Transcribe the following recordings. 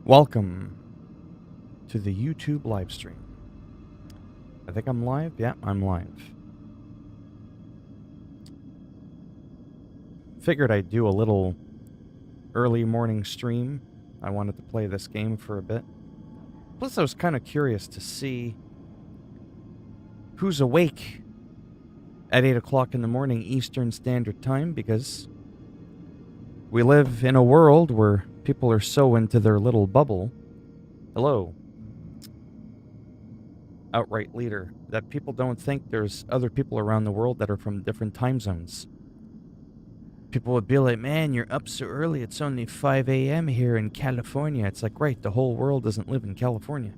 Welcome to the YouTube live stream. I think I'm live. Yeah, I'm live. Figured I'd do a little early morning stream. I wanted to play this game for a bit. Plus, I was kind of curious to see who's awake at 8 o'clock in the morning Eastern Standard Time, because we live in a world where people are so into their little bubble. Hello, outright leader, that people don't think there's other people around the world that are from different time zones. People would be like, man, you're up so early, it's only 5 a.m. here in California. It's like, right, the whole world doesn't live in California.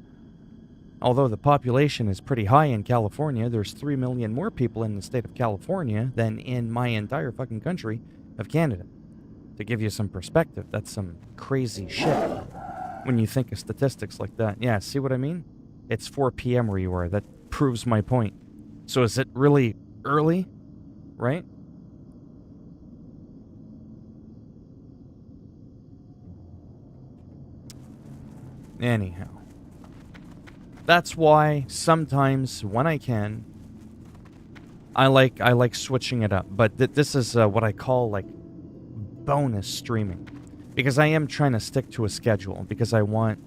Although the population is pretty high in California, there's 3 million more people in the state of California than in my entire fucking country of Canada. To give you some perspective, that's some crazy shit when you think of statistics like that. Yeah, see what I mean? It's 4 p.m. where you are. That proves my point. So is it really early? Right? Anyhow. That's why sometimes when I can, I like switching it up. But this is what I call like bonus streaming, because I am trying to stick to a schedule, because I want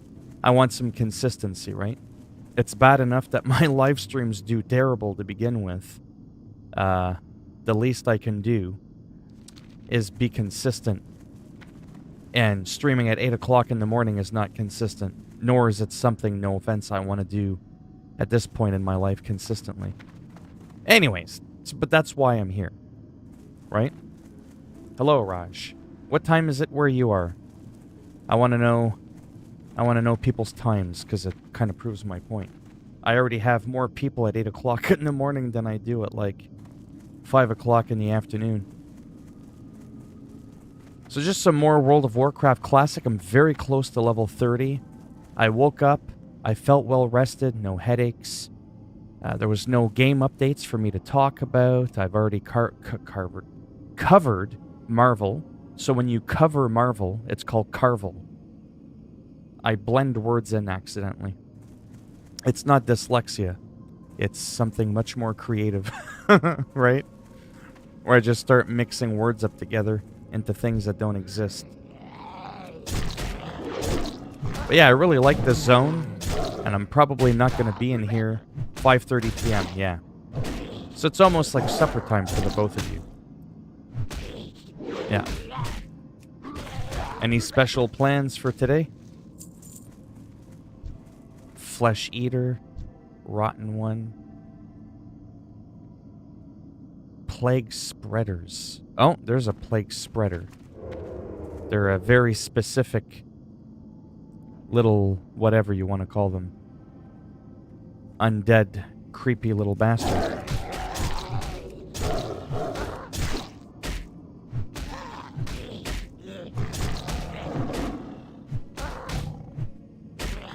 some consistency, right? It's bad enough that my live streams do terrible to begin with. The least I can do is be consistent, and streaming at 8 o'clock in the morning is not consistent, nor is it something, no offense, I want to do at this point in my life consistently. Anyways, but that's why I'm here, right? Hello, Raj. What time is it where you are? I want to know people's times, because it kind of proves my point. I already have more people at 8 o'clock in the morning than I do at like 5 o'clock in the afternoon. So just some more World of Warcraft Classic. I'm very close to level 30. I woke up. I felt well rested. No headaches. There was no game updates for me to talk about. I've already covered Marvel. So when you cover Marvel, it's called Carvel. I blend words in accidentally. It's not dyslexia. It's something much more creative, right? Where I just start mixing words up together into things that don't exist. But yeah, I really like this zone, and I'm probably not going to be in here 5:30 p.m., yeah. So it's almost like supper time for the both of you. Yeah. Any special plans for today? Flesh Eater, Rotten One, Plague Spreaders. Oh, there's a Plague Spreader. They're a very specific little whatever you want to call them. Undead, creepy little bastard.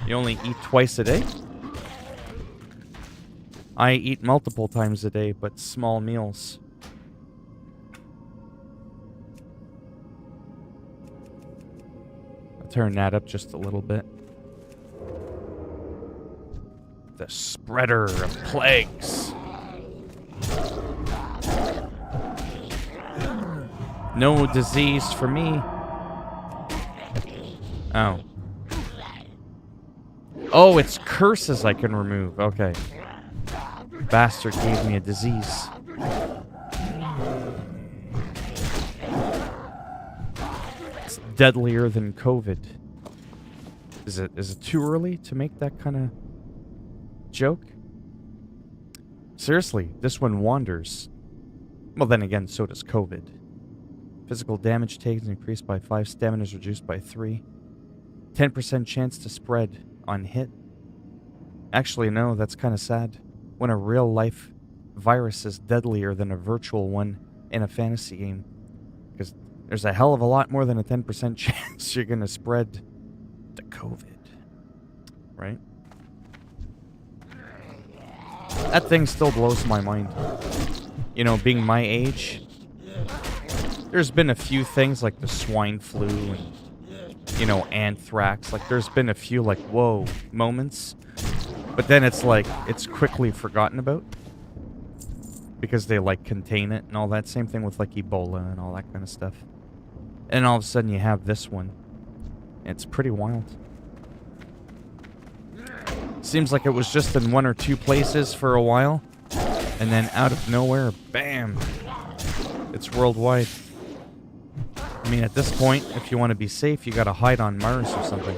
You only eat twice a day? I eat multiple times a day, but small meals. I'll turn that up just a little bit. The spreader of plagues. No disease for me. Oh. Oh, it's curses I can remove. Okay. Bastard gave me a disease. It's deadlier than COVID. Is it too early to make that kind of joke? Seriously, this one wanders. Well, then again, so does COVID. Physical damage taken increased by 5. Stamina is reduced by 3. 10% chance to spread on hit. Actually, no, that's kind of sad. When a real-life virus is deadlier than a virtual one in a fantasy game. Because there's a hell of a lot more than a 10% chance you're going to spread the COVID. Right? That thing still blows my mind. You know, being my age, there's been a few things like the swine flu and you know, Anthrax. Like, there's been a few, like, whoa moments. But then it's like, it's quickly forgotten about. Because they, like, contain it and all that. Same thing with, like, Ebola and all that kind of stuff. And all of a sudden you have this one. It's pretty wild. Seems like it was just in one or two places for a while. And then out of nowhere, bam. It's worldwide. I mean, at this point, if you want to be safe, you gotta hide on Mars or something.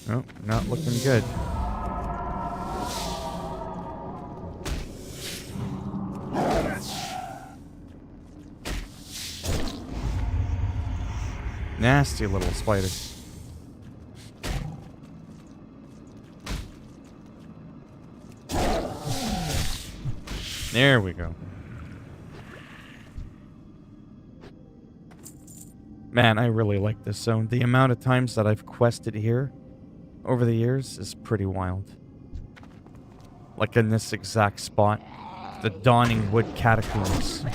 Oh, not looking good. Nasty little spider. There we go. Man, I really like this zone. The amount of times that I've quested here over the years is pretty wild. Like in this exact spot. The Dawning Wood Catacombs.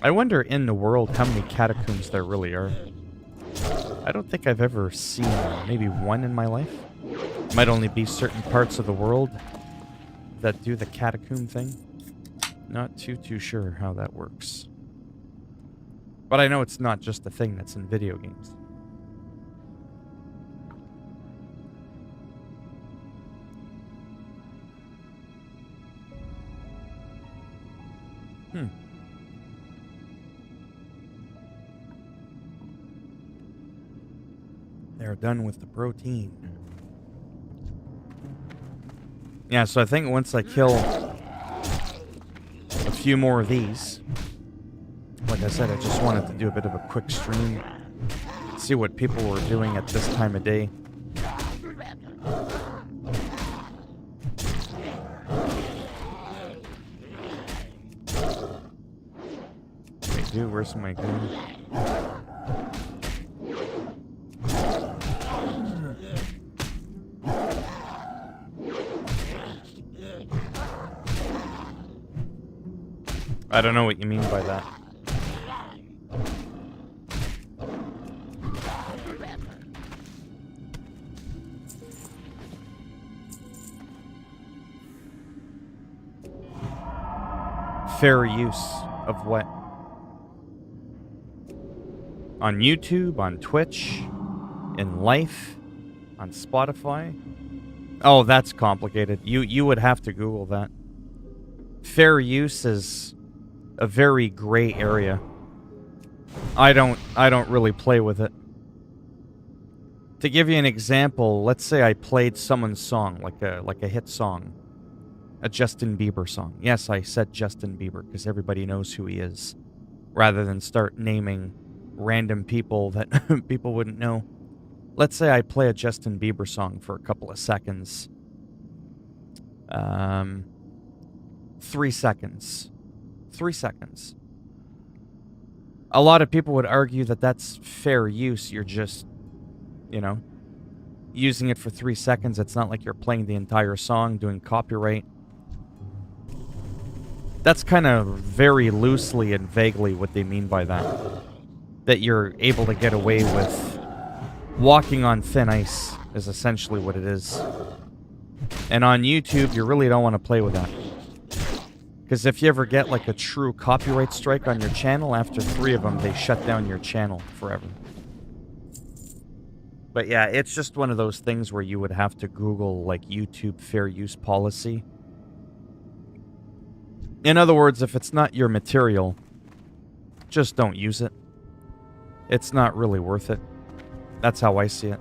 I wonder in the world how many catacombs there really are. I don't think I've ever seen maybe one in my life. Might only be certain parts of the world that do the catacomb thing. Not too sure how that works. But I know it's not just a thing that's in video games. They're done with the protein. Yeah, so I think once I kill a few more of these, like I said, I just wanted to do a bit of a quick stream, see what people were doing at this time of day. Wait, dude, where's my gun? I don't know what you mean by that. Fair use of what? On YouTube, on Twitch, in life, on Spotify? Oh, that's complicated. You would have to Google that. Fair use is a very gray area. I don't really play with it. To give you an example, let's say I played someone's song, like a hit song, a Justin Bieber song. Yes, I said Justin Bieber because everybody knows who he is, rather than start naming random people that people wouldn't know. Let's say I play a Justin Bieber song for a couple of seconds. 3 seconds. 3 seconds. A lot of people would argue that that's fair use. You're just, you know, using it for 3 seconds. It's not like you're playing the entire song, doing copyright. That's kind of very loosely and vaguely what they mean by that. That you're able to get away with walking on thin ice is essentially what it is. And on YouTube, you really don't want to play with that. Because if you ever get like a true copyright strike on your channel, after 3 of them, they shut down your channel forever. But yeah, it's just one of those things where you would have to Google like YouTube fair use policy. In other words, if it's not your material, just don't use it. It's not really worth it. That's how I see it.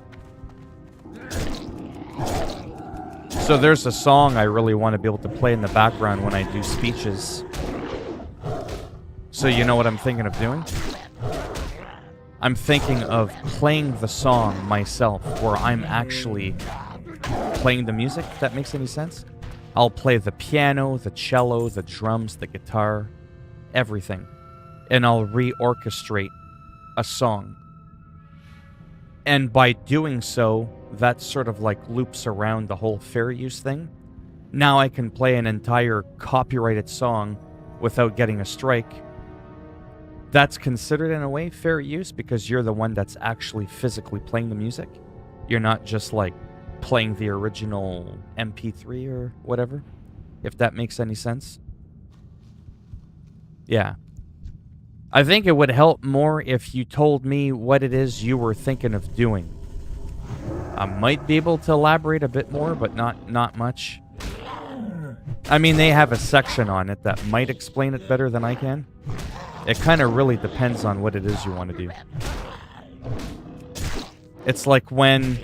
So there's a song I really want to be able to play in the background when I do speeches. So you know what I'm thinking of doing? I'm thinking of playing the song myself, where I'm actually playing the music, if that makes any sense. I'll play the piano, the cello, the drums, the guitar, everything. And I'll reorchestrate a song. And by doing so, that sort of like loops around the whole fair use thing. Now I can play an entire copyrighted song without getting a strike. That's considered in a way fair use because you're the one that's actually physically playing the music. You're not just like playing the original MP3 or whatever, if that makes any sense. Yeah. I think it would help more if you told me what it is you were thinking of doing. I might be able to elaborate a bit more, but not much. I mean, they have a section on it that might explain it better than I can. It kind of really depends on what it is you want to do. It's like when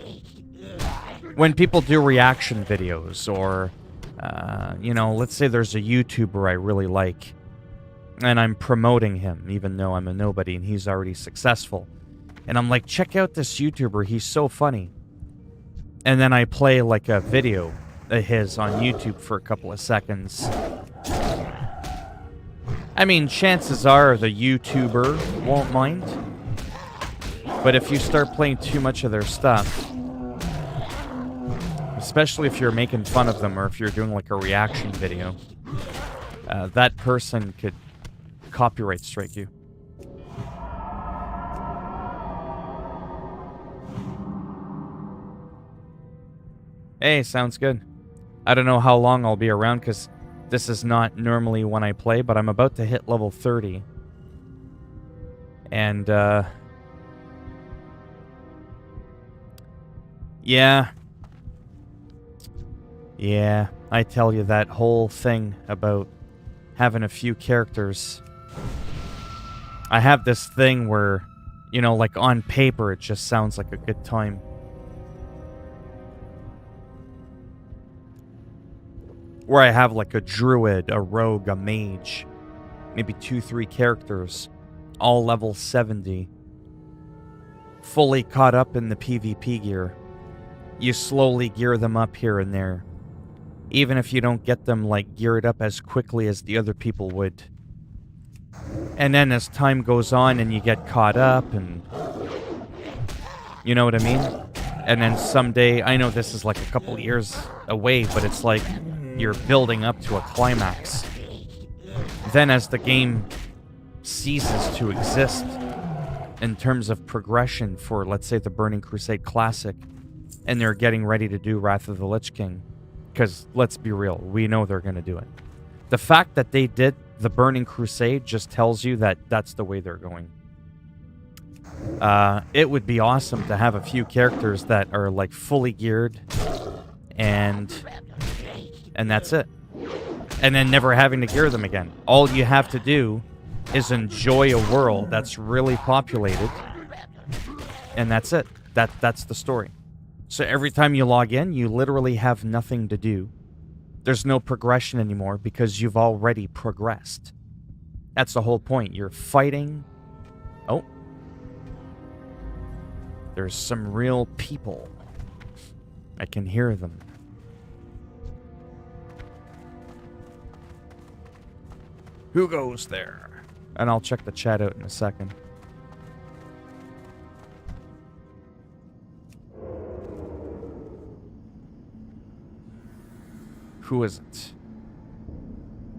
people do reaction videos or, you know, let's say there's a YouTuber I really like and I'm promoting him even though I'm a nobody and he's already successful. And I'm like, check out this YouTuber, he's so funny. And then I play like a video of his on YouTube for a couple of seconds. I mean, chances are the YouTuber won't mind. But if you start playing too much of their stuff, especially if you're making fun of them or if you're doing like a reaction video, that person could copyright strike you. Hey, sounds good. I don't know how long I'll be around because this is not normally when I play, but I'm about to hit level 30. And, yeah. Yeah, I tell you, that whole thing about having a few characters. I have this thing where, you know, like on paper, it just sounds like a good time. Where I have like a druid, a rogue, a mage, maybe 2-3 characters, all level 70, fully caught up in the PvP gear. You slowly gear them up here and there, even if you don't get them like geared up as quickly as the other people would. And then as time goes on and you get caught up and, you know what I mean? And then someday, I know this is like a couple years away, but it's like you're building up to a climax. Then as the game ceases to exist in terms of progression for, let's say, the Burning Crusade Classic, and they're getting ready to do Wrath of the Lich King, because let's be real, we know they're going to do it. The fact that they did the Burning Crusade just tells you that that's the way they're going. It would be awesome to have a few characters that are like fully geared and that's it. And then never having to gear them again. All you have to do is enjoy a world that's really populated, and that's it. That's the story. So every time you log in, you literally have nothing to do. There's no progression anymore because you've already progressed. That's the whole point. You're fighting. Oh. There's some real people. I can hear them. Who goes there? And I'll check the chat out in a second. Who is it?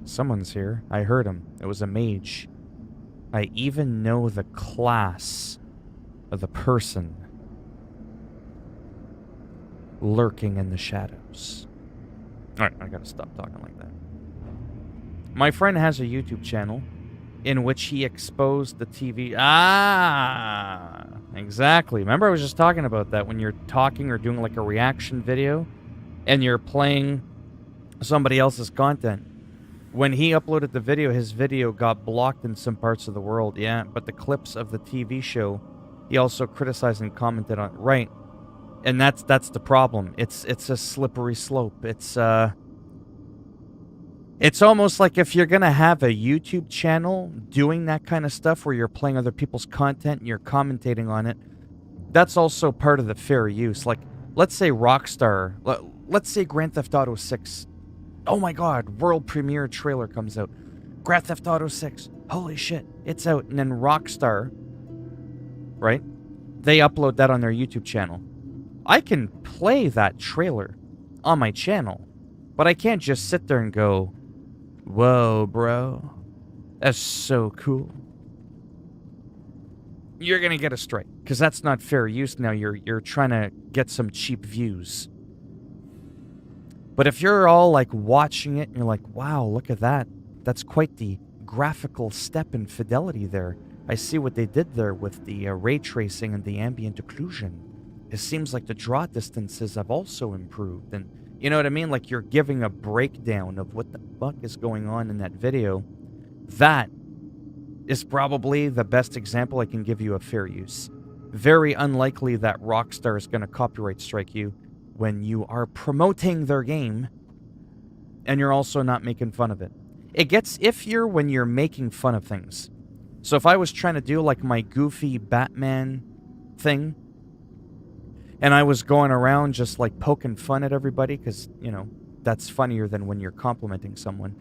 Someone's here. I heard him. It was a mage. I even know the class of the person lurking in the shadows. Alright, I gotta stop talking like that. My friend has a YouTube channel in which he exposed the TV. Ah, exactly. Remember I was just talking about that when you're talking or doing like a reaction video and you're playing somebody else's content. When he uploaded the video, his video got blocked in some parts of the world. Yeah, but the clips of the TV show, he also criticized and commented on. Right. And that's the problem. It's a slippery slope. It's almost like if you're going to have a YouTube channel doing that kind of stuff where you're playing other people's content and you're commentating on it, that's also part of the fair use. Like, let's say Rockstar, let's say Grand Theft Auto 6. Oh my god, world premiere trailer comes out. Grand Theft Auto 6. Holy shit, it's out. And then Rockstar, right? They upload that on their YouTube channel. I can play that trailer on my channel, but I can't just sit there and go, whoa, bro, that's so cool. You're gonna get a strike, because that's not fair use now. You're trying to get some cheap views. But if you're all like watching it and you're like, wow, look at that. That's quite the graphical step in fidelity there. I see what they did there with the ray tracing and the ambient occlusion. It seems like the draw distances have also improved. And you know what I mean? Like you're giving a breakdown of what the fuck is going on in that video. That is probably the best example I can give you of fair use. Very unlikely that Rockstar is going to copyright strike you when you are promoting their game and you're also not making fun of it. It gets iffier when you're making fun of things. So if I was trying to do like my goofy Batman thing, and I was going around just like poking fun at everybody, because, you know, that's funnier than when you're complimenting someone,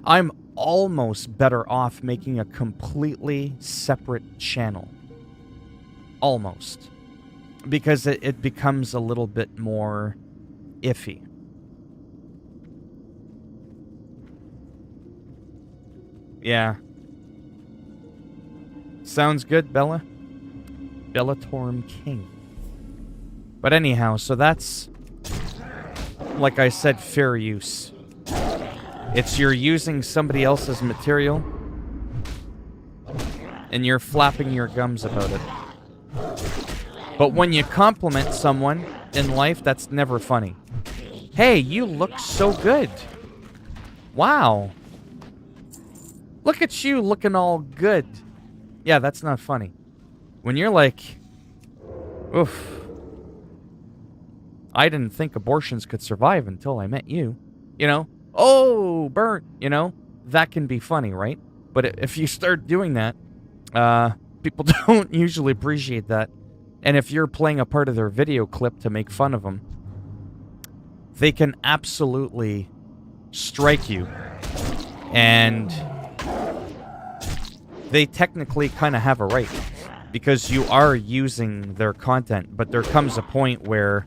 I'm almost better off making a completely separate channel. Almost. Because it becomes a little bit more iffy. Yeah. Sounds good, Bella? Bellatorm King. But anyhow, so that's, like I said, fair use. It's you're using somebody else's material, and you're flapping your gums about it. But when you compliment someone in life, that's never funny. Hey, you look so good. Wow. Look at you looking all good. Yeah, that's not funny. When you're like, oof. I didn't think abortions could survive until I met you. You know? Oh, burn. You know? That can be funny, right? But if you start doing that, people don't usually appreciate that. And if you're playing a part of their video clip to make fun of them, they can absolutely strike you. And they technically kind of have a right, because you are using their content. But there comes a point where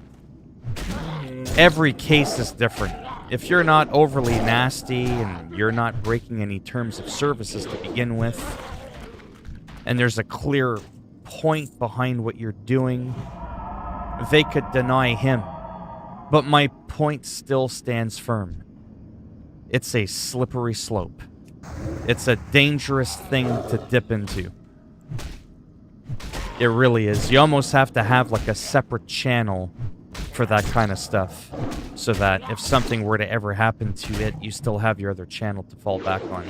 every case is different. If you're not overly nasty and you're not breaking any terms of services to begin with, and there's a clear point behind what you're doing, they could deny him. But my point still stands firm. It's a slippery slope. It's a dangerous thing to dip into. It really is. You almost have to have like a separate channel for that kind of stuff, so that if something were to ever happen to it, you still have your other channel to fall back on.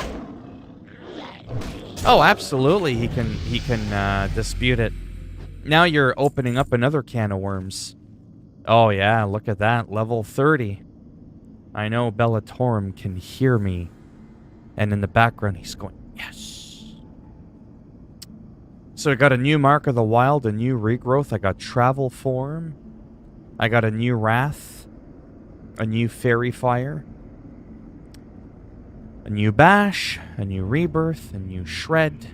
Oh, absolutely, he can dispute it. Now you're opening up another can of worms. Oh yeah, look at that, level 30. I know Bellatorm can hear me, and in the background he's going, yes. So I got a new Mark of the Wild, a new regrowth, I got Travel Form, I got a new Wrath, a new Fairy Fire, a new Bash, a new Rebirth, a new Shred.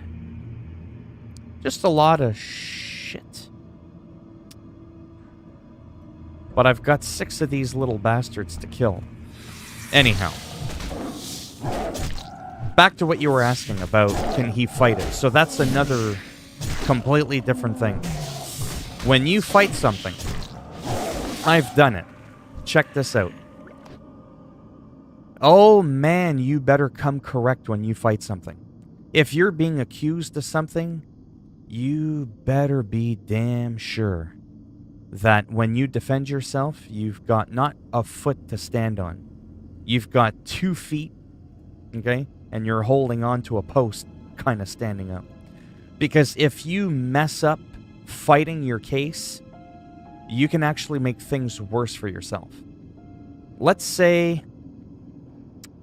Just a lot of shit. But I've got 6 of these little bastards to kill. Anyhow. Back to what you were asking about, can he fight it? So that's another completely different thing. When you fight something, I've done it. Check this out. Oh man, you better come correct when you fight something. If you're being accused of something, you better be damn sure that when you defend yourself, you've got not a foot to stand on. You've got 2 feet, okay? And you're holding on to a post, kind of standing up. Because if you mess up fighting your case, you can actually make things worse for yourself. Let's say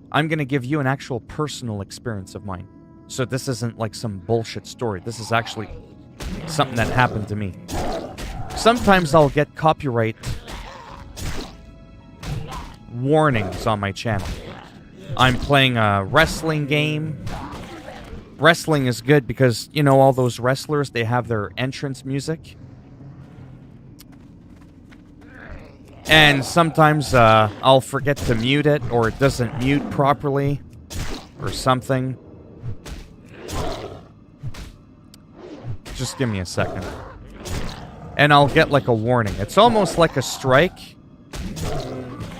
I'm going to give you an actual personal experience of mine. So this isn't like some bullshit story. This is actually something that happened to me. Sometimes I'll get copyright warnings on my channel. I'm playing a wrestling game. Wrestling is good because, you know, all those wrestlers, they have their entrance music. And sometimes I'll forget to mute it, or it doesn't mute properly, or something. Just give me a second. And I'll get like a warning. It's almost like a strike,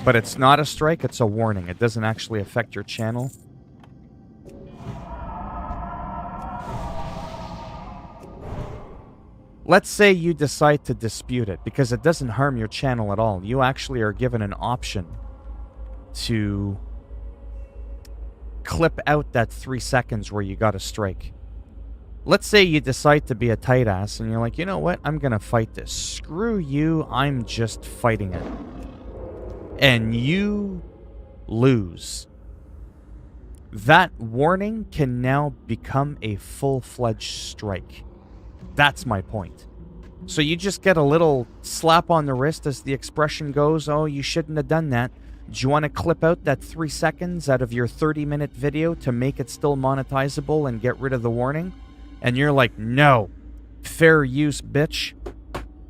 but it's not a strike, it's a warning. It doesn't actually affect your channel. Let's say you decide to dispute it, because it doesn't harm your channel at all. You actually are given an option to clip out that 3 seconds where you got a strike. Let's say you decide to be a tight ass and you're like, you know what? I'm going to fight this. Screw you. I'm just fighting it. And you lose. That warning can now become a full-fledged strike. That's my point. So you just get a little slap on the wrist as the expression goes, oh, you shouldn't have done that. Do you want to clip out that 3 seconds out of your 30-minute video to make it still monetizable and get rid of the warning? And you're like, no. Fair use, bitch.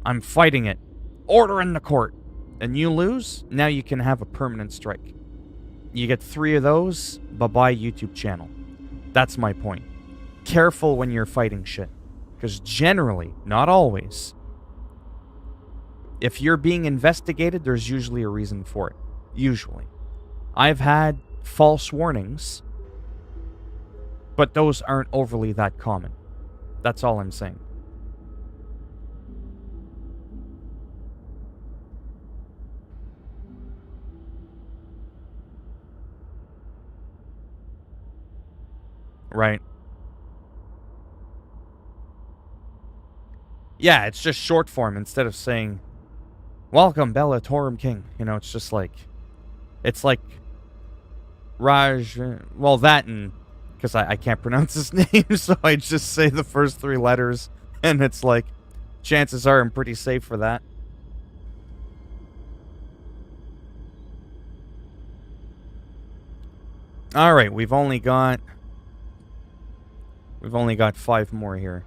I'm fighting it. Order in the court. And you lose, now you can have a permanent strike. You get 3 of those, bye-bye YouTube channel. That's my point. Careful when you're fighting shit. Because generally, not always, if you're being investigated, there's usually a reason for it. Usually. I've had false warnings, but those aren't overly that common. That's all I'm saying. Right. Yeah, it's just short form instead of saying, welcome, Bella Torum King. You know, it's just like, it's like Raj, well, that and, because I can't pronounce his name, so I just say the first 3 letters, and it's like, chances are I'm pretty safe for that. Alright, we've only got 5 more here.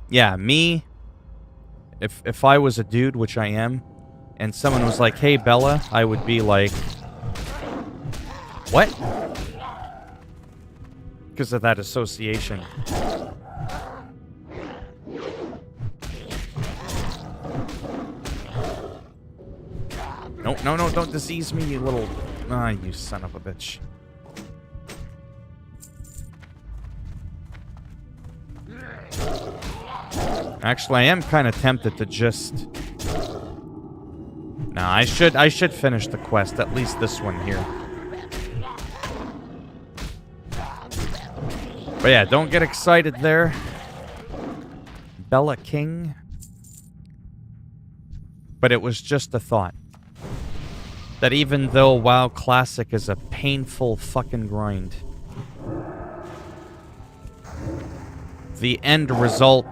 Yeah, me, if I was a dude, which I am, and someone was like, hey, Bella, I would be like, what? Because of that association. No, don't disease me, you little... Ah, you son of a bitch. Actually, I am kind of tempted to just... Nah, I should finish the quest, at least this one here. But yeah, don't get excited there. Bella King. But it was just a thought. That even though WoW Classic is a painful fucking grind, the end result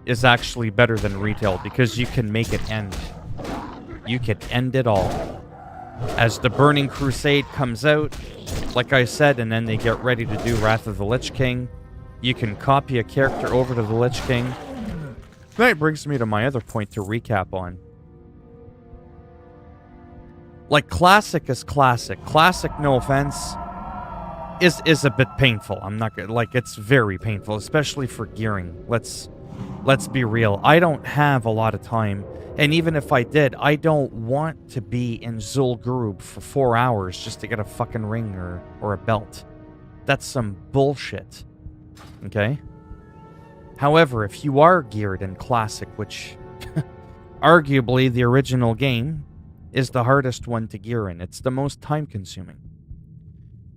is actually better than retail because you can make it end. You can end it all. As the Burning Crusade comes out, like I said, and then they get ready to do Wrath of the Lich King, you can copy a character over to the Lich King. That brings me to my other point to recap on. Like, Classic is Classic. Classic, no offense, is a bit painful. I'm not gonna, like, it's very painful, especially for gearing. Let's be real. I don't have a lot of time, and even if I did, I don't want to be in Zul'Gurub for 4 hours just to get a fucking ring or a belt. That's some bullshit. Okay? However, if you are geared in Classic, which arguably the original game is the hardest one to gear in. It's the most time-consuming.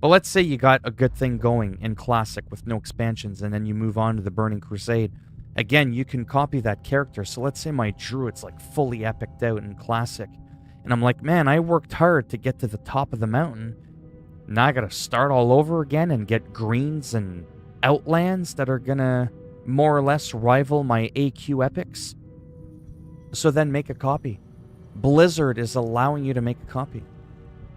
But let's say you got a good thing going in Classic with no expansions, and then you move on to the Burning Crusade. Again, you can copy that character. So let's say my druid's like fully epiced out in Classic. And I'm like, man, I worked hard to get to the top of the mountain. Now I gotta start all over again and get greens and outlands that are gonna more or less rival my AQ epics. So then make a copy. Blizzard is allowing you to make a copy.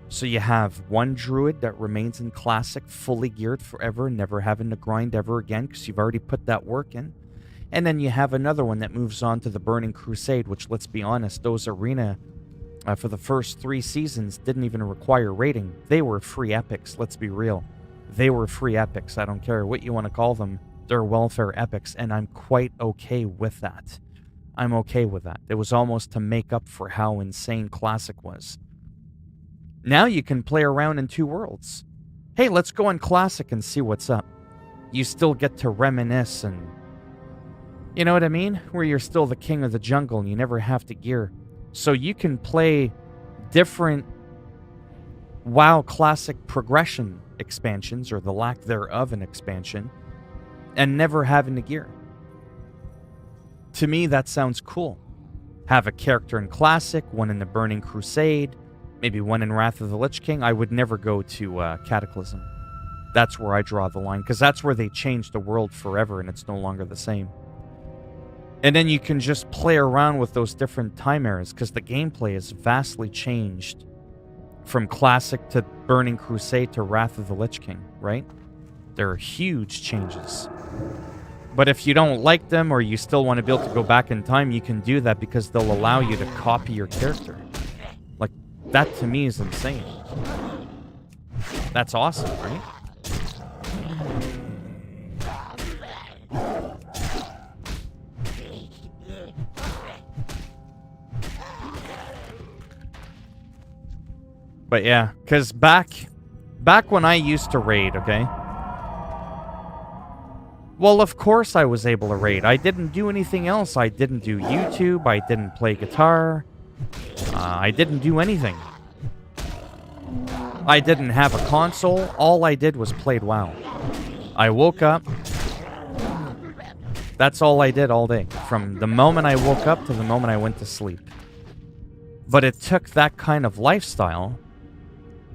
So you have one druid that remains in Classic, fully geared forever, never having to grind ever again because you've already put that work in. And then you have another one that moves on to the Burning Crusade, which, let's be honest, those arena for the first 3 seasons didn't even require rating. They were free epics, let's be real. They were free epics. I don't care what you want to call them. They're welfare epics, and I'm quite okay with that. I'm okay with that. It was almost to make up for how insane Classic was. Now you can play around in 2 worlds. Hey, let's go on Classic and see what's up. You still get to reminisce and... You know what I mean? Where you're still the king of the jungle and you never have to gear. So you can play different WoW Classic progression expansions, or the lack thereof an expansion, and never having to gear. To me, that sounds cool. Have a character in Classic, one in the Burning Crusade, maybe one in Wrath of the Lich King. I would never go to Cataclysm. That's where I draw the line, because that's where they changed the world forever and it's no longer the same. And then you can just play around with those different time eras, because the gameplay is vastly changed from Classic to Burning Crusade to Wrath of the Lich King, right? There are huge changes. But if you don't like them, or you still want to be able to go back in time, you can do that because they'll allow you to copy your character. Like, that to me is insane. That's awesome, right? But yeah, because back when I used to raid, okay? Well, of course I was able to raid. I didn't do anything else. I didn't do YouTube. I didn't play guitar. I didn't do anything. I didn't have a console. All I did was played WoW. I woke up. That's all I did all day. From the moment I woke up to the moment I went to sleep. But it took that kind of lifestyle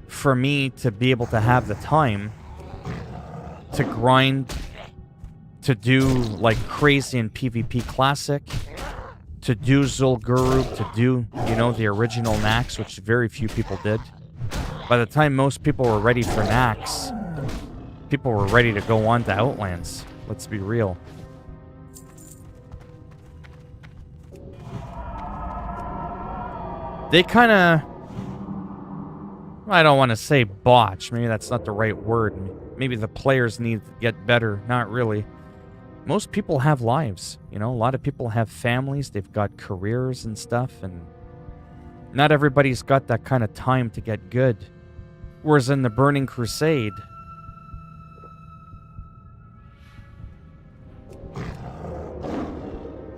for me to be able to have the time to grind, to do like crazy in PvP Classic, to do Zul'Gurub, to do, you know, the original Naxx, which very few people did. By the time most people were ready for Naxx, people were ready to go on to Outlands. Let's be real. They kind of... I don't want to say botch. Maybe that's not the right word. Maybe the players need to get better. Not really. Most people have lives. You know, a lot of people have families. They've got careers and stuff. And not everybody's got that kind of time to get good. Whereas in the Burning Crusade...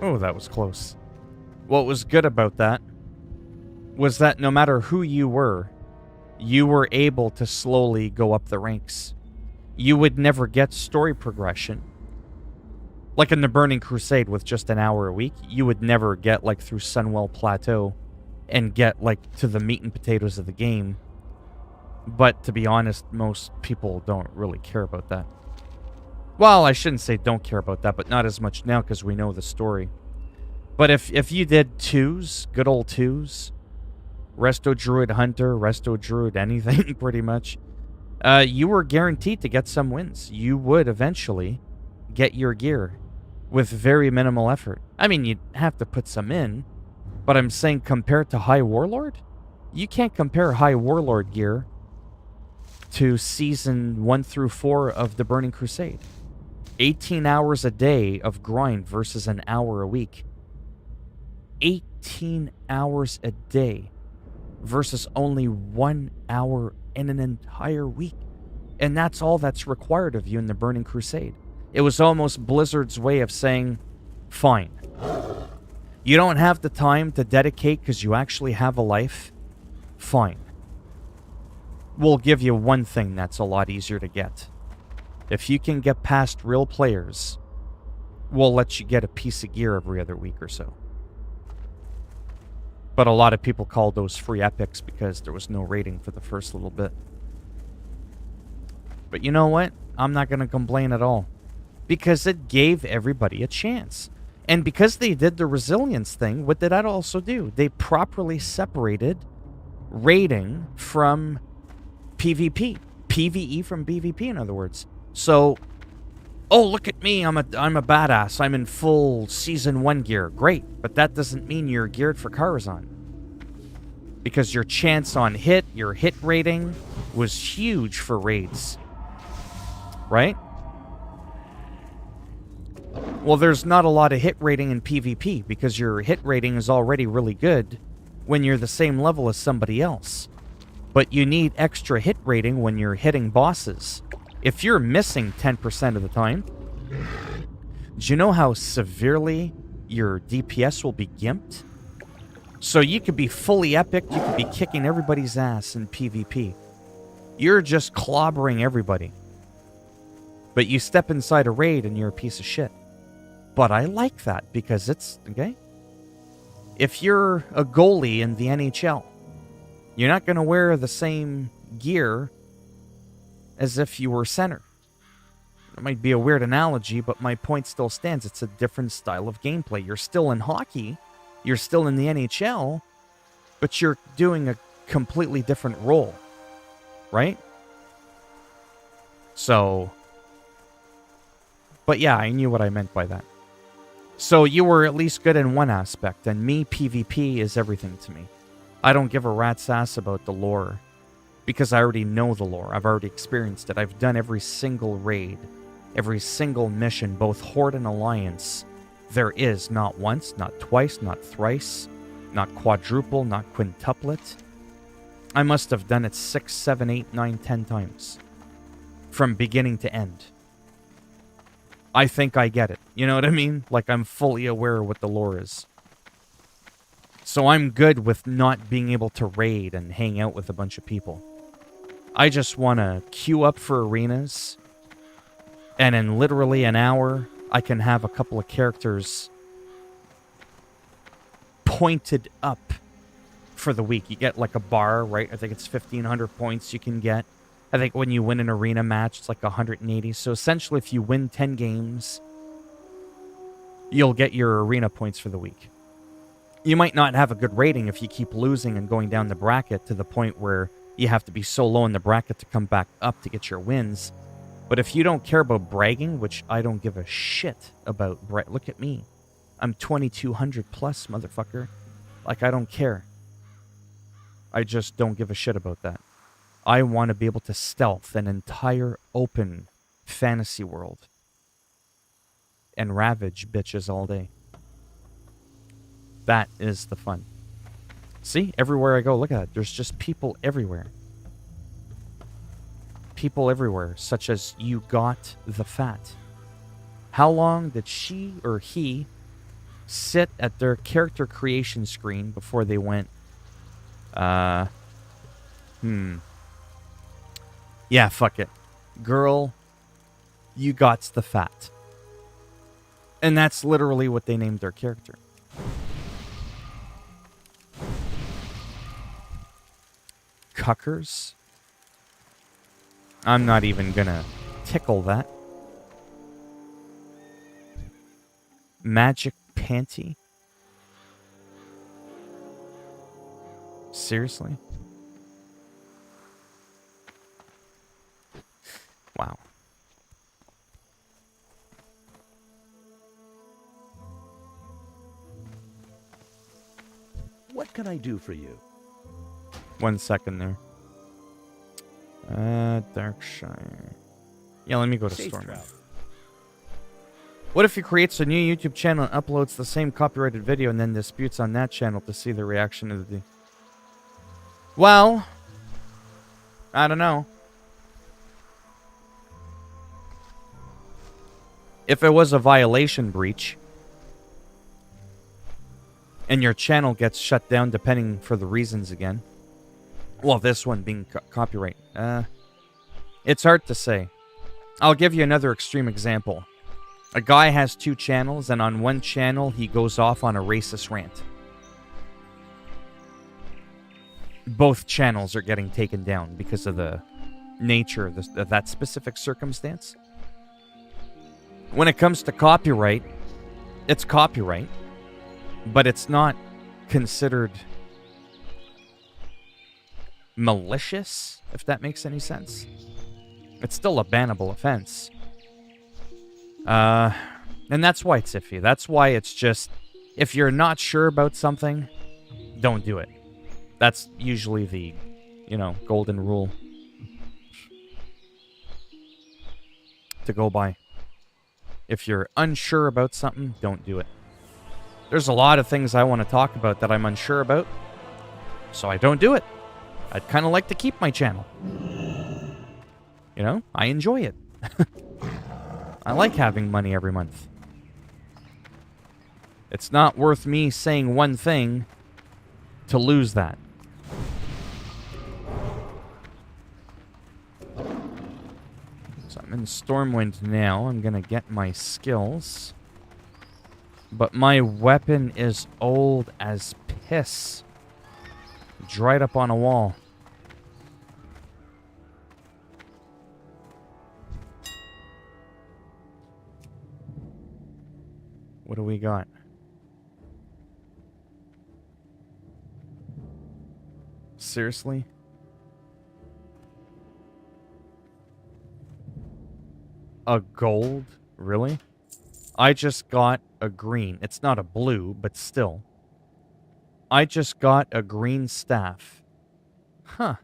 Oh, that was close. What was good about that was that no matter who you were able to slowly go up the ranks. You would never get story progression. Like in the Burning Crusade with just an hour a week, you would never get like through Sunwell Plateau and get like to the meat and potatoes of the game. But to be honest, most people don't really care about that. Well, I shouldn't say don't care about that, but not as much now because we know the story. But if you did 2s, good old 2s, Resto Druid Hunter, Resto Druid anything, pretty much, you were guaranteed to get some wins. You would eventually get your gear with very minimal effort. I mean, you'd have to put some in, but I'm saying compared to High Warlord, you can't compare High Warlord gear to Season 1 through 4 of the Burning Crusade. 18 hours a day of grind versus an hour a week. 18 hours a day versus only 1 hour in an entire week. And that's all that's required of you in the Burning Crusade. It was almost Blizzard's way of saying, fine. You don't have the time to dedicate because you actually have a life? Fine. We'll give you one thing that's a lot easier to get. If you can get past real players, we'll let you get a piece of gear every other week or so. But a lot of people called those free epics because there was no rating for the first little bit. But you know what? I'm not going to complain at all. Because it gave everybody a chance. And because they did the resilience thing, what did that also do? They properly separated raiding from PvP. PvE from PvP, in other words. So, Oh, look at me, I'm a badass. I'm in full Season 1 gear. Great, but that doesn't mean you're geared for Karazhan. Because your chance on hit, your hit rating, was huge for raids. Right? Well, there's not a lot of hit rating in PvP, because your hit rating is already really good when you're the same level as somebody else. But you need extra hit rating when you're hitting bosses. If you're missing 10% of the time, do you know how severely your DPS will be gimped? So you could be fully epic, you could be kicking everybody's ass in PvP. You're just clobbering everybody. But you step inside a raid and you're a piece of shit. But I like that because it's, okay? If you're a goalie in the NHL, you're not going to wear the same gear as if you were center. It might be a weird analogy, but my point still stands. It's a different style of gameplay. You're still in hockey, you're still in the NHL, but you're doing a completely different role, right? So, but yeah, I knew what I meant by that. So you were at least good in one aspect, and me, PvP is everything to me. I don't give a rat's ass about the lore, because I already know the lore. I've already experienced it. I've done every single raid, every single mission, both Horde and Alliance. There is not once, not twice, not thrice, not quadruple, not quintuplet. I must have done it 6, 7, 8, 9, 10 times. From beginning to end. I think I get it. You know what I mean? Like, I'm fully aware of what the lore is. So I'm good with not being able to raid and hang out with a bunch of people. I just want to queue up for arenas, and in literally an hour, I can have a couple of characters pointed up for the week. You get like a bar, right? I think it's 1,500 points you can get. I think when you win an arena match, it's like 180. So essentially, if you win 10 games, you'll get your arena points for the week. You might not have a good rating if you keep losing and going down the bracket to the point where you have to be so low in the bracket to come back up to get your wins. But if you don't care about bragging, which I don't give a shit about, look at me. I'm 2,200 plus, motherfucker. Like, I don't care. I just don't give a shit about that. I want to be able to stealth an entire open fantasy world and ravage bitches all day. That is the fun. See, everywhere I go, look at that. There's just people everywhere. People everywhere, such as you got the fat. How long did she or he sit at their character creation screen before they went, yeah, fuck it. Girl, you gots the fat. And that's literally what they named their character. Cuckers? I'm not even gonna tickle that. Magic panty? Seriously? Wow. What can I do for you? 1 second there. Darkshire. Yeah, let me go to Safe store now. travel. What if he creates a new YouTube channel and uploads the same copyrighted video and then disputes on that channel to see the reaction of the... Well, I don't know. If it was a violation breach and your channel gets shut down depending for the reasons again, well, this one being copyright, it's hard to say. I'll give you another extreme example. A guy has 2 channels, and on one channel he goes off on a racist rant. Both channels are getting taken down because of the nature of that specific circumstance. When it comes to copyright, it's copyright, but it's not considered malicious, if that makes any sense. It's still a bannable offense. And that's why it's iffy. That's why it's just, if you're not sure about something, don't do it. That's usually the, golden rule to go by. If you're unsure about something, don't do it. There's a lot of things I want to talk about that I'm unsure about, so I don't do it. I'd kind of like to keep my channel. I enjoy it. I like having money every month. It's not worth me saying one thing to lose that. So I'm in Stormwind now. I'm going to get my skills. But my weapon is old as piss. Dried up on a wall. What do we got? Seriously? A gold? Really? I just got a green. It's not a blue, but still. I just got a green staff. Huh.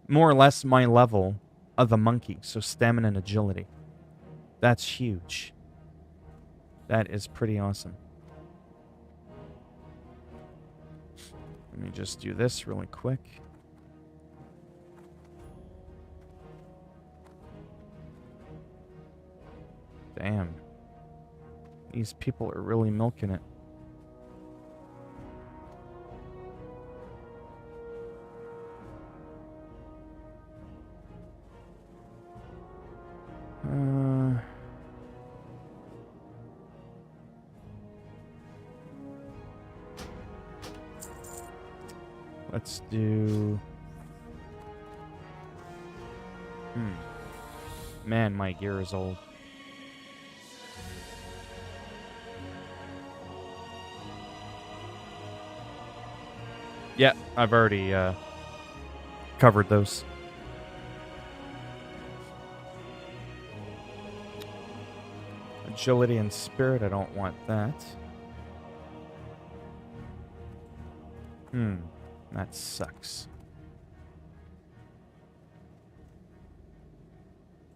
More or less my level of the monkey, so stamina and agility. That's huge. That is pretty awesome. Let me just do this really quick. Damn. These people are really milking it. Let's do... Man, my gear is old. Yeah, I've already covered those. Agility and spirit, I don't want that. That sucks.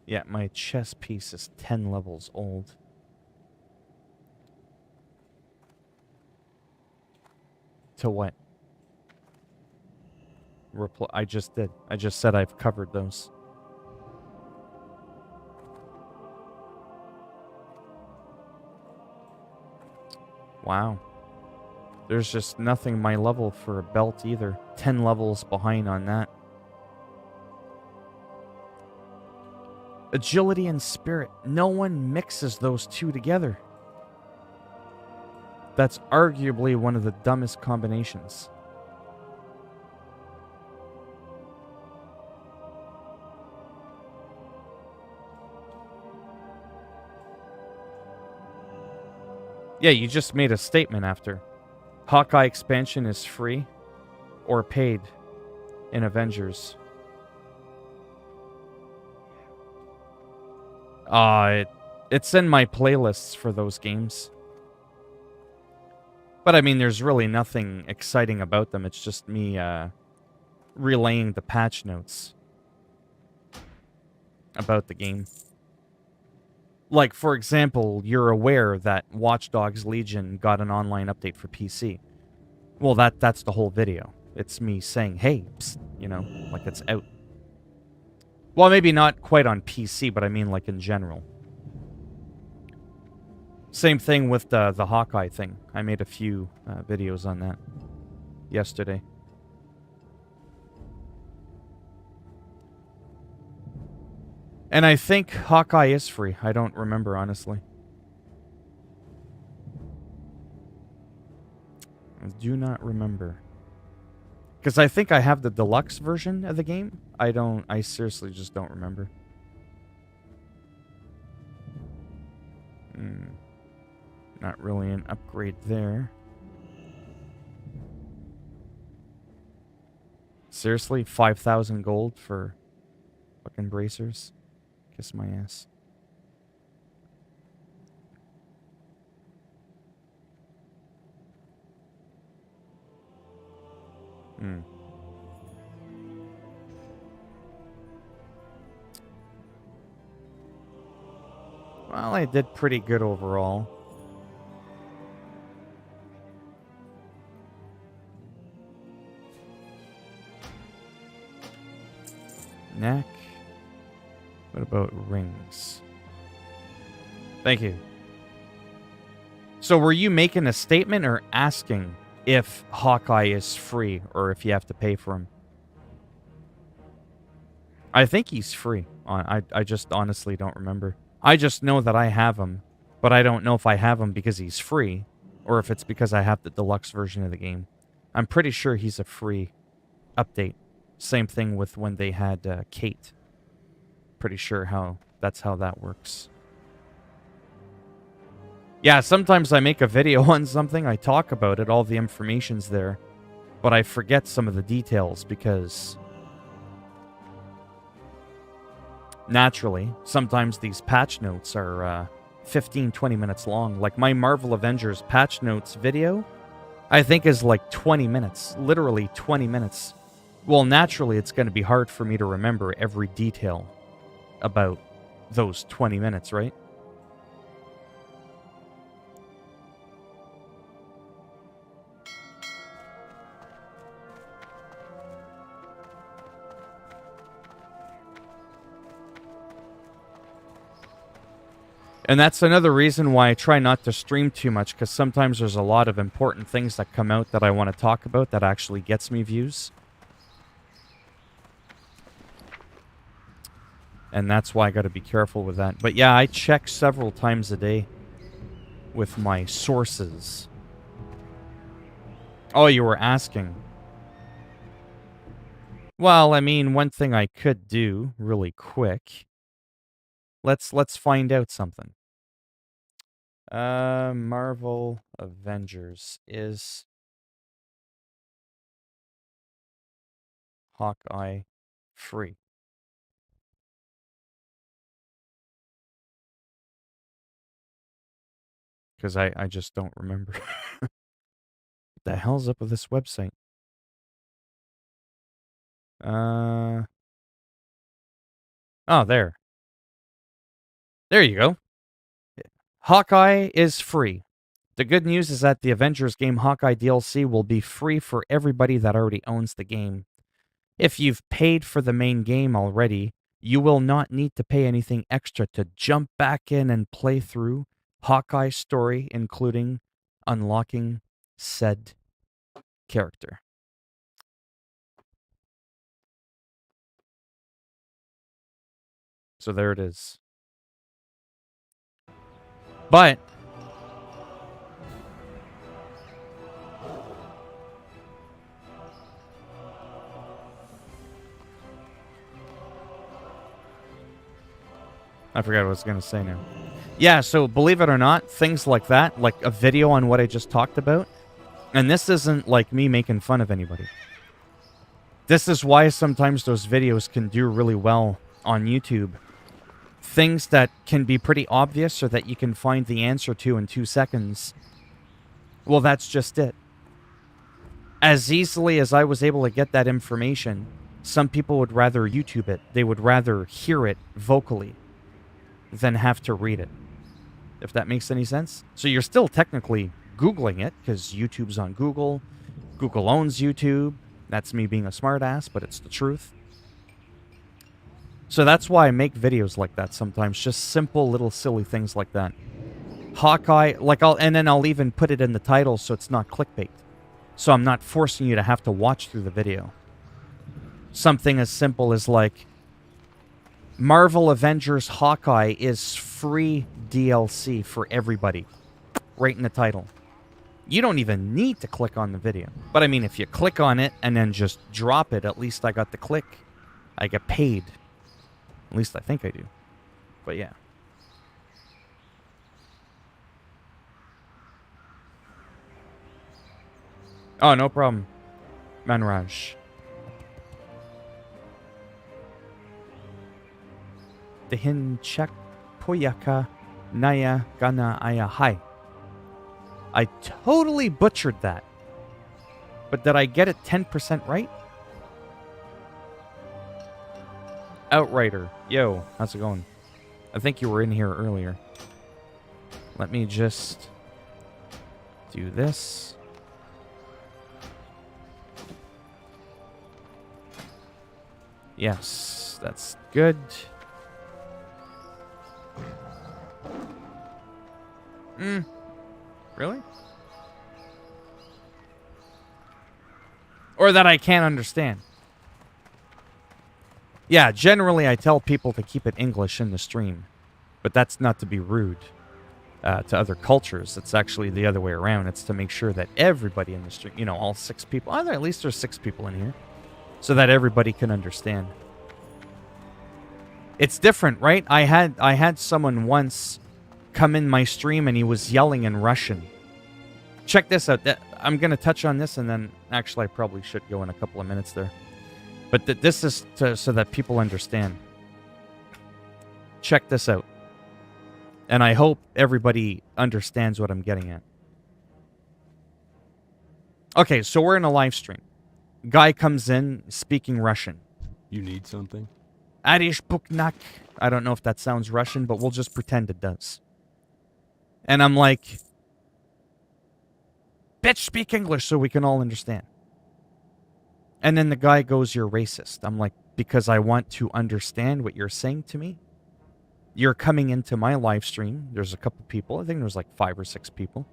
Yeah, my chess piece is 10 levels old. To what? I just did. I just said I've covered those. Wow. There's just nothing my level for a belt either. 10 levels behind on that. Agility and spirit. No one mixes those two together. That's arguably one of the dumbest combinations. Yeah, you just made a statement after. Hawkeye expansion is free or paid in Avengers. It's in my playlists for those games. But I mean, there's really nothing exciting about them. It's just me relaying the patch notes about the game. Like, for example, you're aware that Watch Dogs Legion got an online update for PC. Well, that's the whole video. It's me saying, hey, psst, like it's out. Well, maybe not quite on PC, but I mean like in general. Same thing with the Hawkeye thing. I made a few videos on that yesterday. And I think Hawkeye is free. I don't remember, honestly. I do not remember. Because I think I have the deluxe version of the game. I seriously just don't remember. Not really an upgrade there. Seriously? 5,000 gold for fucking bracers? Kiss my ass. Hmm. Well, I did pretty good overall. Neck. What about rings? Thank you. So were you making a statement or asking if Hawkeye is free or if you have to pay for him? I think he's free. I just honestly don't remember. I just know that I have him, but I don't know if I have him because he's free or if it's because I have the deluxe version of the game. I'm pretty sure he's a free update. Same thing with when they had Kate. Pretty sure that's how that works. Yeah, sometimes I make a video on something, I talk about it, all the information's there, but I forget some of the details because naturally, sometimes these patch notes are 15, 20 minutes long. Like my Marvel Avengers patch notes video, I think is like 20 minutes, literally 20 minutes. Well, naturally, it's going to be hard for me to remember every detail about those 20 minutes, right? And that's another reason why I try not to stream too much, because sometimes there's a lot of important things that come out that I want to talk about that actually gets me views. And that's why I got to be careful with that. But yeah, I check several times a day with my sources. Oh, you were asking. Well, I mean, one thing I could do really quick. Let's find out something. Marvel Avengers is Hawkeye free? Because I just don't remember. What the hell's up with this website? Oh, there. There you go. Hawkeye is free. The good news is that the Avengers game Hawkeye DLC will be free for everybody that already owns the game. If you've paid for the main game already, you will not need to pay anything extra to jump back in and play through Hawkeye's story, including unlocking said character. So there it is. But I forgot what I was going to say now. Yeah, so believe it or not, things like that, like a video on what I just talked about, and this isn't like me making fun of anybody. This is why sometimes those videos can do really well on YouTube. Things that can be pretty obvious or that you can find the answer to in 2 seconds. Well, that's just it. As easily as I was able to get that information, some people would rather YouTube it. They would rather hear it vocally than have to read it. If that makes any sense. So you're still technically Googling it, because YouTube's on Google. Google owns YouTube. That's me being a smartass, but it's the truth. So that's why I make videos like that sometimes. Just simple little silly things like that. Hawkeye, and then I'll even put it in the title so it's not clickbait. So I'm not forcing you to have to watch through the video. Something as simple as like, Marvel Avengers Hawkeye is free DLC for everybody. Right in the title. You don't even need to click on the video. But I mean, if you click on it and then just drop it, at least I got the click. I get paid. At least I think I do. But yeah. Oh, no problem. Manraj. Dehin Chek Poyaka Naya Gana Aya Hai. I totally butchered that. But did I get it 10% right? Outrider. Yo, how's it going? I think you were in here earlier. Let me just do this. Yes, that's good. Really? Or that I can't understand. Yeah, generally I tell people to keep it English in the stream. But that's not to be rude to other cultures. It's actually the other way around. It's to make sure that everybody in the stream, you know, all 6 people, either at least there's 6 people in here, so that everybody can understand. It's different, right? I had someone once come in my stream and he was yelling in Russian. Check this out. I'm going to touch on this, and then actually I probably should go in a couple of minutes there. But this is so that people understand. Check this out. And I hope everybody understands what I'm getting at. Okay, so we're in a live stream. Guy comes in speaking Russian. You need something? Arish Puknak. I don't know if that sounds Russian, but we'll just pretend it does. And I'm like, bitch, speak English so we can all understand. And then the guy goes, you're racist. I'm like, because I want to understand what you're saying to me. You're coming into my live stream. There's a couple people. I think there was like 5 or 6 people.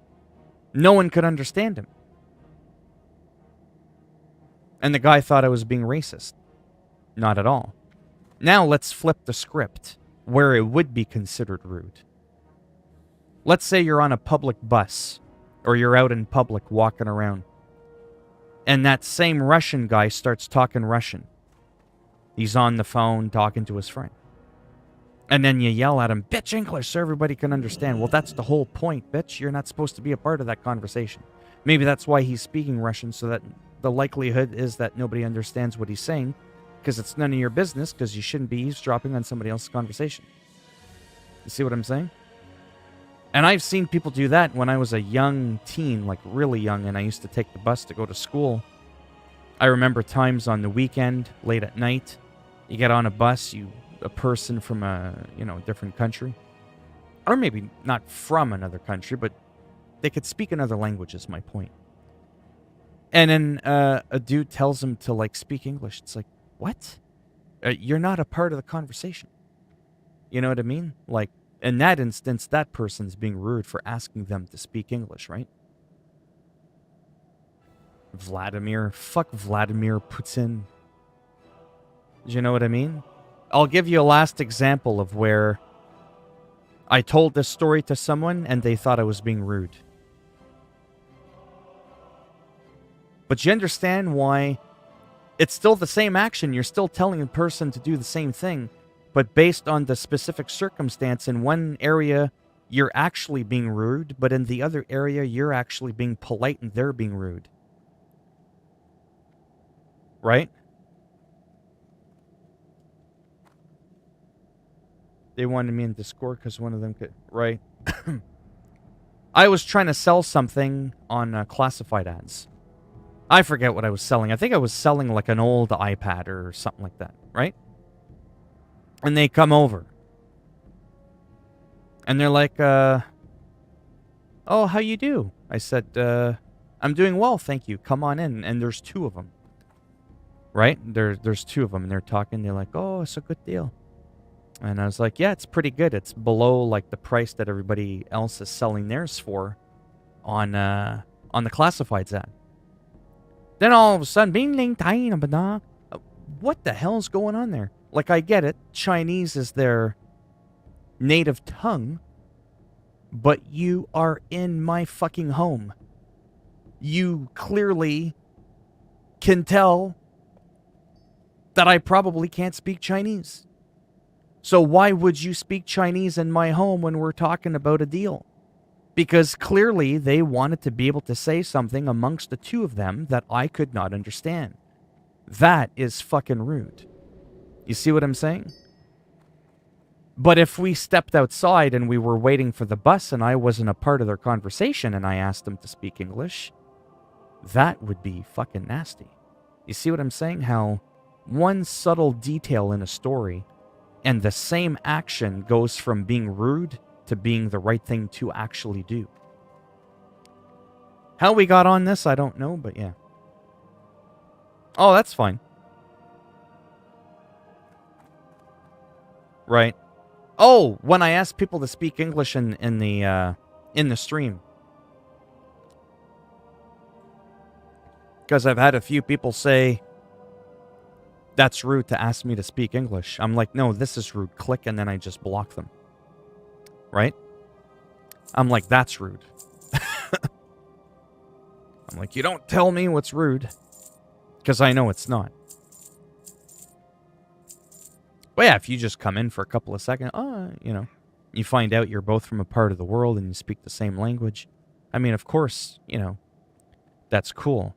No one could understand him. And the guy thought I was being racist. Not at all. Now let's flip the script where it would be considered rude. Let's say you're on a public bus, or you're out in public walking around, and that same Russian guy starts talking Russian. He's on the phone talking to his friend. And then you yell at him, bitch, English, so everybody can understand. Well, that's the whole point, bitch. You're not supposed to be a part of that conversation. Maybe that's why he's speaking Russian, so that the likelihood is that nobody understands what he's saying, because it's none of your business, because you shouldn't be eavesdropping on somebody else's conversation. You see what I'm saying? And I've seen people do that when I was a young teen, like really young, and I used to take the bus to go to school. I remember times on the weekend, late at night, you get on a bus, a person from a different country, or maybe not from another country, but they could speak another language, is my point. And then a dude tells him to like speak English. It's like, what? You're not a part of the conversation. You know what I mean? Like, in that instance, that person's being rude for asking them to speak English, right? Vladimir. Fuck Vladimir Putin. Do you know what I mean? I'll give you a last example of where I told this story to someone and they thought I was being rude. But you understand why it's still the same action. You're still telling a person to do the same thing, but based on the specific circumstance, in one area, you're actually being rude, but in the other area, you're actually being polite and they're being rude. Right? They wanted me in Discord because one of them could... Right. I was trying to sell something on classified ads. I forget what I was selling. I think I was selling like an old iPad or something like that, right? And they come over. And they're like, oh, how you do? I said, I'm doing well, thank you. Come on in. And there's 2 of them. Right? There's 2 of them, and they're talking. They're like, oh, it's a good deal. And I was like, yeah, it's pretty good. It's below like the price that everybody else is selling theirs for on the classifieds ad. Then all of a sudden, what the hell's going on there? Like, I get it. Chinese is their native tongue, but you are in my fucking home. You clearly can tell that I probably can't speak Chinese. So why would you speak Chinese in my home when we're talking about a deal? Because clearly they wanted to be able to say something amongst the 2 of them that I could not understand. That is fucking rude. You see what I'm saying? But if we stepped outside and we were waiting for the bus and I wasn't a part of their conversation and I asked them to speak English, That would be fucking nasty. You see what I'm saying? How one subtle detail in a story and the same action goes from being rude to being the right thing to actually do. How we got on this, I don't know, but yeah. Oh, that's fine. Right. Oh, when I asked people to speak English in the stream. Because I've had a few people say, that's rude to ask me to speak English. I'm like, no, this is rude. Click, and then I just block them. Right? I'm like, that's rude. I'm like, you don't tell me what's rude. Because I know it's not. Well, yeah, if you just come in for a couple of seconds, you know, you find out you're both from a part of the world and you speak the same language. I mean, of course, you know, that's cool.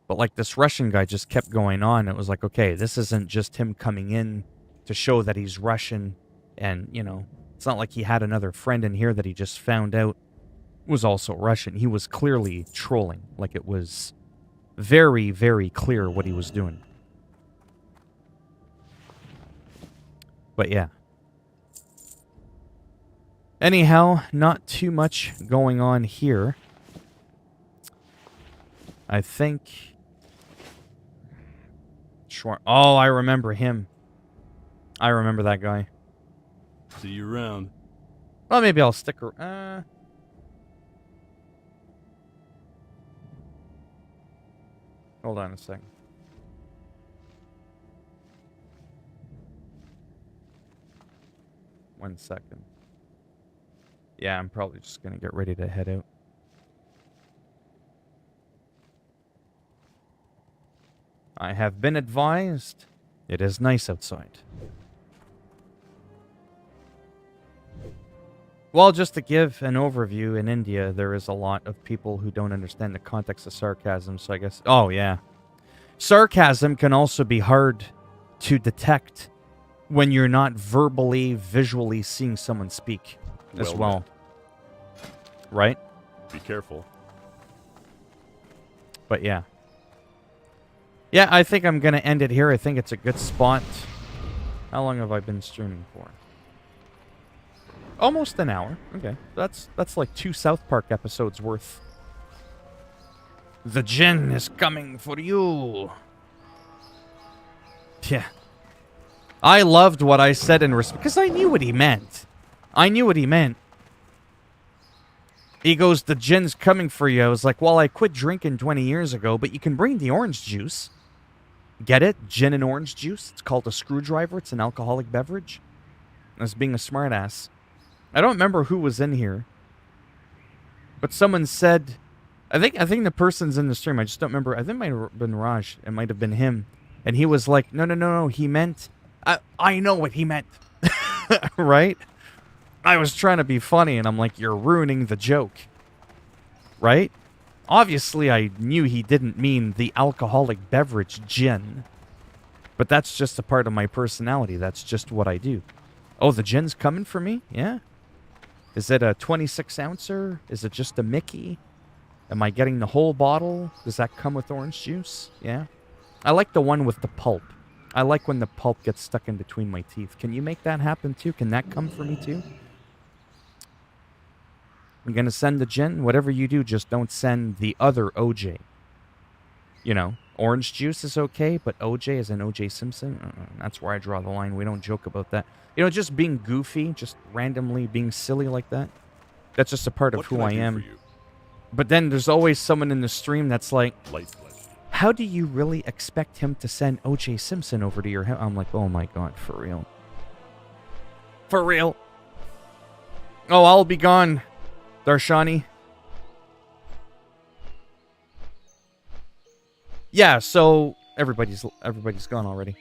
But like this Russian guy just kept going on. It was like, okay, this isn't just him coming in to show that he's Russian. And, you know, it's not like he had another friend in here that he just found out was also Russian. He was clearly trolling. Like it was very, very clear what he was doing. But yeah. Anyhow, not too much going on here. I think... Sure. Oh, I remember him. I remember that guy. See you around. Well, maybe I'll stick around. Hold on a second. One second. Yeah, I'm probably just going to get ready to head out. I have been advised it is nice outside. Well, just to give an overview, in India, there is a lot of people who don't understand the context of sarcasm, so I guess... Oh, yeah. Sarcasm can also be hard to detect when you're not verbally, visually seeing someone speak as well. Right? Be careful. But yeah. Yeah, I think I'm going to end it here. I think it's a good spot. How long have I been streaming for? Almost an hour. Okay. That's like 2 South Park episodes worth. The djinn is coming for you. Yeah. I loved what I said in response, because I knew what he meant. I knew what he meant. He goes, the djinn's coming for you. I was like, well, I quit drinking 20 years ago, but you can bring the orange juice. Get it? Gin and orange juice. It's called a screwdriver. It's an alcoholic beverage. That's being a smartass. I don't remember who was in here. But someone said... I think the person's in the stream. I just don't remember. I think it might have been Raj. It might have been him. And he was like, no. He meant... I know what he meant. Right? I was trying to be funny, and I'm like, you're ruining the joke. Right? Obviously, I knew he didn't mean the alcoholic beverage gin. But that's just a part of my personality. That's just what I do. Oh, the gin's coming for me? Yeah? Is it a 26-ouncer? Is it just a Mickey? Am I getting the whole bottle? Does that come with orange juice? Yeah? I like the one with the pulp. I like when the pulp gets stuck in between my teeth. Can you make that happen too? Can that come for me too? I'm going to send the gin. Whatever you do, just don't send the other OJ. You know, orange juice is okay, but OJ is an OJ Simpson. That's where I draw the line. We don't joke about that. You know, just being goofy, just randomly being silly like that. That's just a part of who I am. But then there's always someone in the stream that's like, how do you really expect him to send OJ Simpson over to your house? I'm like, oh my god, for real. For real. Oh, I'll be gone, Darshani. Yeah, so everybody's gone already.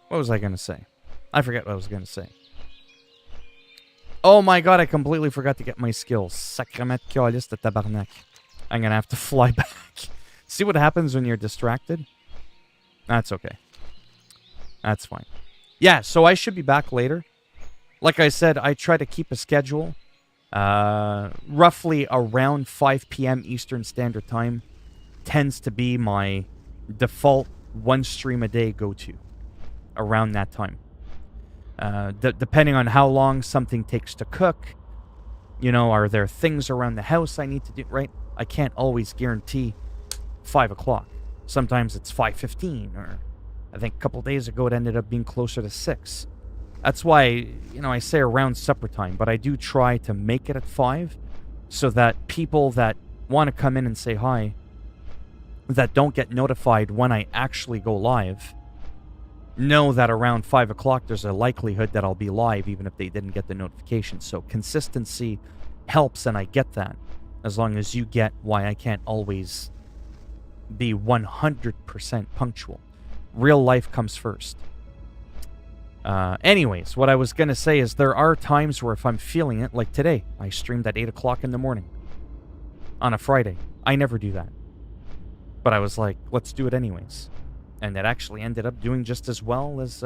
What was I going to say? I forget what I was going to say. Oh my god, I completely forgot to get my skills. Sacrament calice de tabarnak. I'm going to have to fly back. See what happens when you're distracted? That's okay. That's fine. Yeah, so I should be back later. Like I said, I try to keep a schedule. Roughly around 5 p.m. Eastern Standard Time tends to be my default one stream a day go-to around that time. Depending on how long something takes to cook, are there things around the house I need to do, right? I can't always guarantee 5 o'clock. Sometimes it's 5:15, or I think a couple days ago it ended up being closer to 6. That's why, I say around supper time, but I do try to make it at 5 so that people that want to come in and say hi, that don't get notified when I actually go live, know that around 5 o'clock there's a likelihood that I'll be live even if they didn't get the notification. So consistency helps, and I get that, as long as you get why I can't always be 100% punctual. Real life comes first. Anyways, what I was going to say is there are times where if I'm feeling it, like today, I streamed at 8 o'clock in the morning on a Friday. I never do that. But I was like, let's do it anyways. And it actually ended up doing just as well as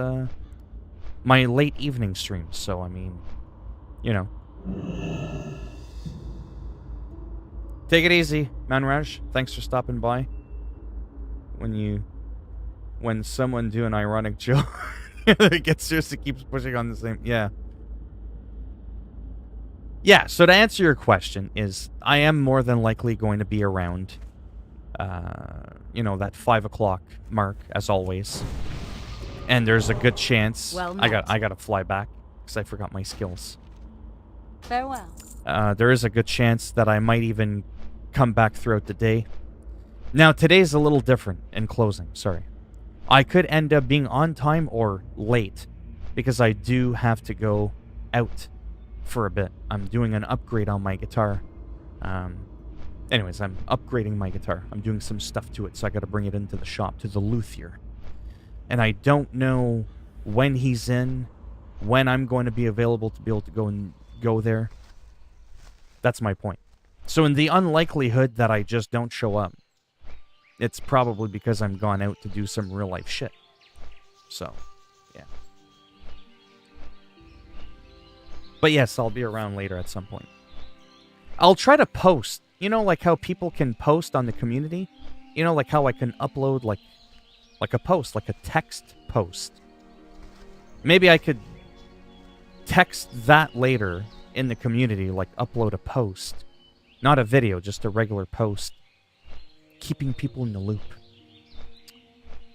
my late evening streams. So, I mean, Take it easy, Manraj. Thanks for stopping by. When someone do an ironic joke, it gets serious, it keeps pushing on the same. Yeah. Yeah, so to answer your question is, I am more than likely going to be around, that 5 o'clock mark, as always. And there's a good chance I got to fly back because I forgot my skills. Farewell. There is a good chance that I might even come back throughout the day. Now, today's a little different in closing, sorry. I could end up being on time or late because I do have to go out for a bit. I'm doing an upgrade on my guitar. Anyways, I'm upgrading my guitar. I'm doing some stuff to it, so I got to bring it into the shop, to the luthier. And I don't know when he's in, when I'm going to be available to be able to go there. That's my point. So in the unlikelihood that I just don't show up, it's probably because I'm gone out to do some real life shit. So, yeah. But yes, I'll be around later at some point. I'll try to post. Like how people can post on the community? Like how I can upload like a post, like a text post. Maybe I could text that later in the community, like upload a post. Not a video, just a regular post. Keeping people in the loop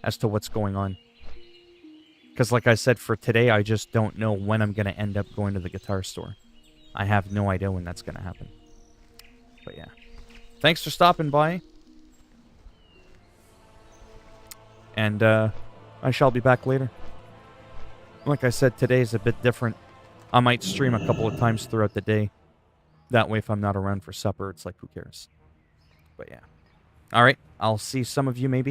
as to what's going on. Because like I said, for today, I just don't know when I'm going to end up going to the guitar store. I have no idea when that's going to happen. But yeah. Thanks for stopping by. And I shall be back later. Like I said, today's a bit different. I might stream a couple of times throughout the day. That way, if I'm not around for supper, it's like, who cares? But yeah. All right. I'll see some of you maybe